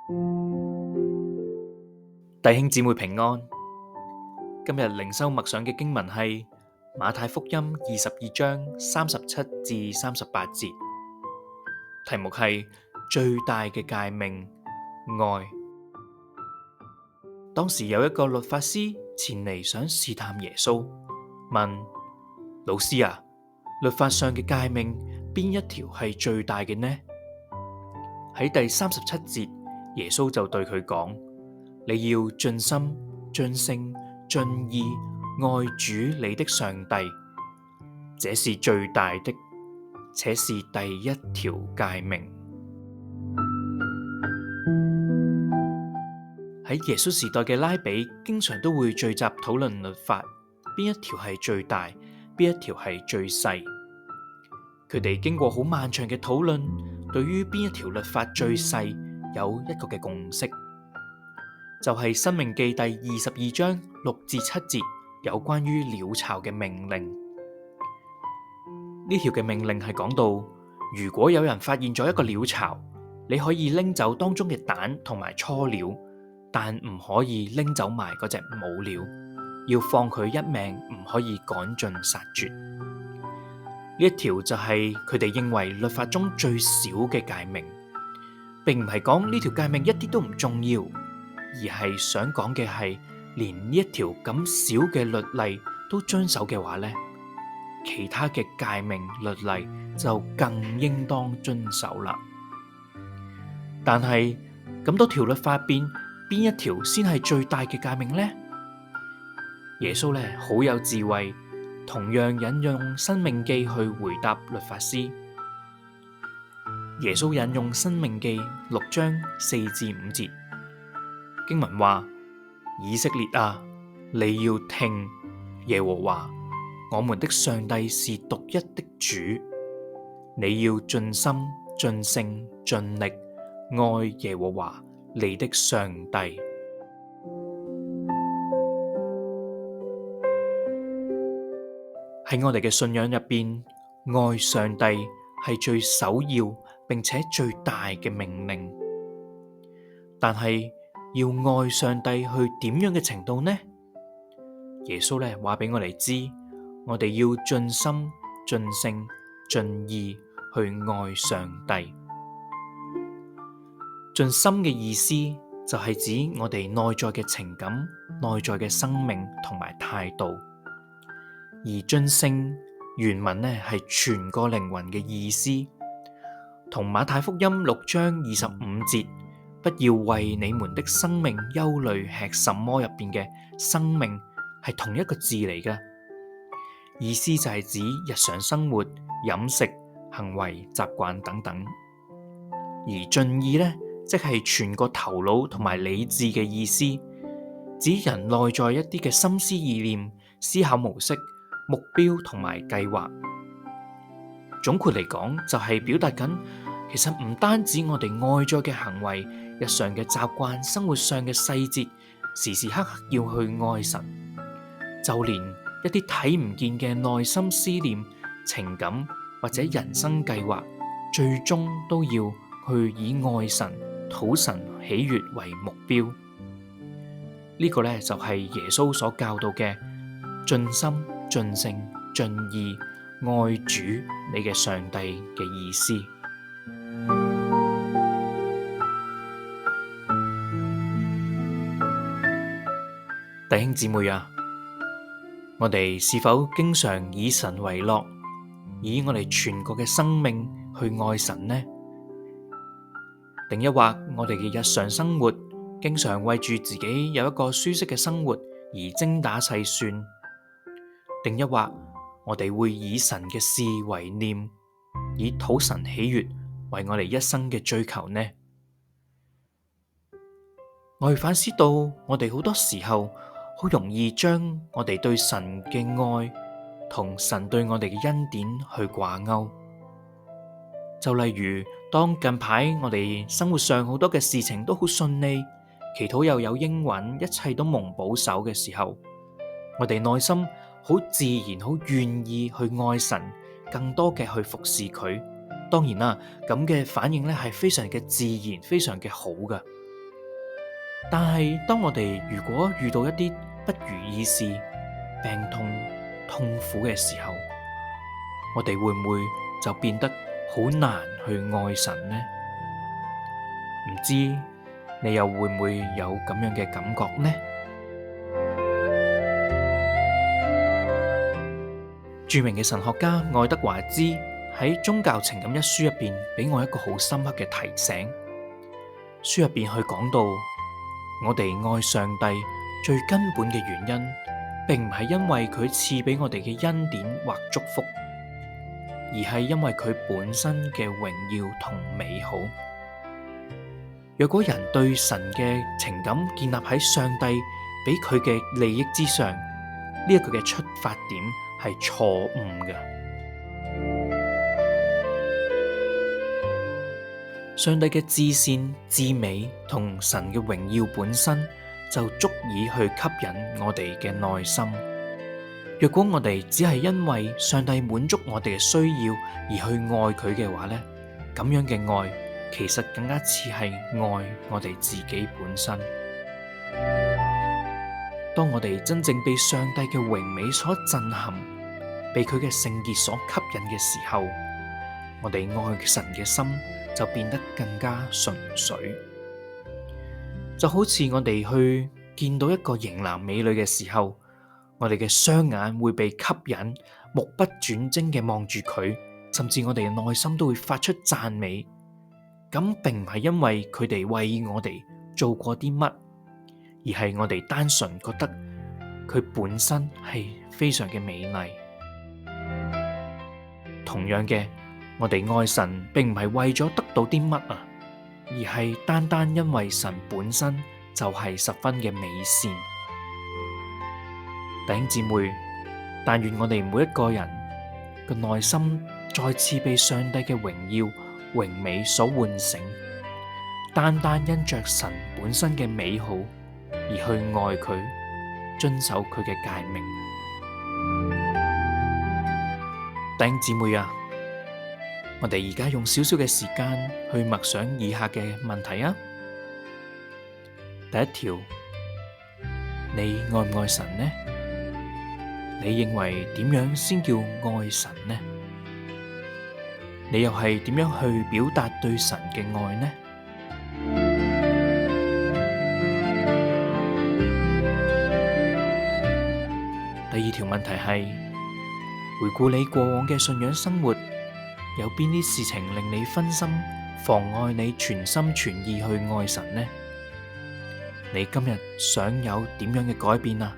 弟兄姊妹平安，今日靈修默想嘅經文係馬太福音22章37至38節，題目係最大嘅誡命愛。當時有一個律法師前嚟想試探耶穌，問老師啊，律法上嘅誡命邊一條係最大嘅呢？喺第37節，耶穌就對佢講：你要盡心、盡性、盡意愛主你的上帝，這是最大的，且是第一條誡命。喺耶穌時代嘅拉比，經常都會聚集討論律法，邊一條係最大，邊一條係最細。佢哋經過好漫長嘅討論，對於邊一條律法最細，有一個嘅共識，就係《申命記》第22章6至7節有關於鳥巢嘅命令。呢條嘅命令係講到，如果有人發現咗一個鳥巢，你可以拎走當中嘅蛋同埋雛鳥，但唔可以拎走埋嗰隻母鳥，要放佢一命，唔可以趕盡殺絕。呢一條就係佢哋認為律法中最少嘅誡命，並唔係講呢條誡命一啲都唔重要，而係想講嘅係，連呢一條咁少嘅律例都遵守嘅話呢，其他嘅誡命律例就更應當遵守啦。但係咁多條律法入邊，邊一條先係最大嘅誡命呢？耶穌呢好有智慧，同樣引用《申命記》去回答律法師。耶穌引用《申命記》6章4至5節經文話：以色列啊，你要聽，耶和華我們的上帝是獨一的主，你要盡心、盡性、盡力愛耶和華你的上帝。喺我哋嘅信仰入邊，愛上帝係最首要並且最大嘅命令。但係要愛上帝去點樣嘅程度呢？耶穌呢話俾我哋知，我哋要盡心、盡性、盡意去愛上帝。盡心嘅意思就係指我哋內在嘅情感、內在嘅生命同埋態度。而盡性原文呢係全個靈魂嘅意思，同馬太福音6章25節不要為你們的生命憂慮吃什麼入邊嘅生命係同一個字嚟嘅，意思就係指日常生活、飲食、行為、習慣等等。而盡意呢，即係全個頭腦同埋理智嘅意思，指人內在一啲嘅心思意念、思考模式、目標同埋計劃。總括嚟講，就係表達緊，其實唔單止我哋外在嘅行為、日常嘅習慣、生活上嘅細節，時時刻刻要去愛神，就連一啲睇唔見嘅內心思念、情感或者人生計劃，最終都要去以愛神、討神喜悅為目標。呢個呢，就係耶穌所教導嘅盡心、盡性、盡意愛主你嘅上帝嘅意思。弟兄姊妹啊，我哋是否經常以神為樂，以我哋全個嘅生命去愛神呢？定抑或我哋嘅日常生活經常為住自己有一個舒適嘅生活而精打細算？定抑或我哋會以神嘅事為念，以討神喜悅為我哋一生嘅追求呢？我會反思到，我哋好多時候好容易將我哋對神嘅愛同神對我哋嘅恩典去掛鈎。就例如，當近排我哋生活上好多嘅事情都好順利，祈禱又有應允，一切都蒙保守嘅時候，我哋內心好自然、好願意去愛神，更多嘅去服侍佢。當然啦，咁嘅反應咧係非常嘅自然、非常嘅好噶。但係當我哋如果遇到一啲不如意事、病痛、痛苦嘅時候，我哋會唔會就變得好難去愛神呢？唔知你又會唔會有咁樣嘅感覺呢？著名嘅神學家愛德華茲喺《宗教情感》一書入邊，俾我一個好深刻嘅提醒。書入邊去講到，我哋愛上帝最根本嘅原因，並唔係因為佢賜俾我哋嘅恩典或祝福，而係因為佢本身嘅榮耀同美好。若果人對神嘅情感建立喺上帝俾佢嘅利益之上，呢一個嘅出發點係錯誤嘅。上帝嘅至善、至美同神嘅榮耀本身就足以去吸引我哋嘅內心。若果我哋只係因為上帝滿足我哋嘅需要而去愛佢嘅話呢，咁樣嘅愛其實更加似係愛我哋自己本身。當我哋真正被上帝嘅榮美所震撼，被佢嘅聖潔所吸引嘅時候，我哋愛神嘅心就變得更加純粹。就好似我哋去見到一個型男美女嘅時候，我哋嘅雙眼會被吸引，目不轉睛嘅望住佢，甚至我哋嘅內心都會發出讚美。咁並唔係因為佢哋為我哋做過啲乜，而係我哋單純覺得佢本身係非常嘅美麗。同樣嘅，我哋愛神並唔係為咗得到啲乜啊，而係單單因為神本身就係十分嘅美善。弟兄姊妹，但願我哋每一個人嘅內心再次被上帝嘅榮耀、榮美所喚醒，單單因着神本身嘅美好而去愛佢，遵守佢嘅誡命。弟兄姊妹啊，我哋而家用少少嘅時間去默想以下嘅問題啊。第一條，你愛唔愛神呢？你認為點樣先叫愛神呢？你又係點樣去表達對神嘅愛呢？第二條問題係，回顧你過往嘅信仰生活，有邊啲事情令你分心，妨礙你全心全意去愛神呢？你今日想有點樣嘅改變啊？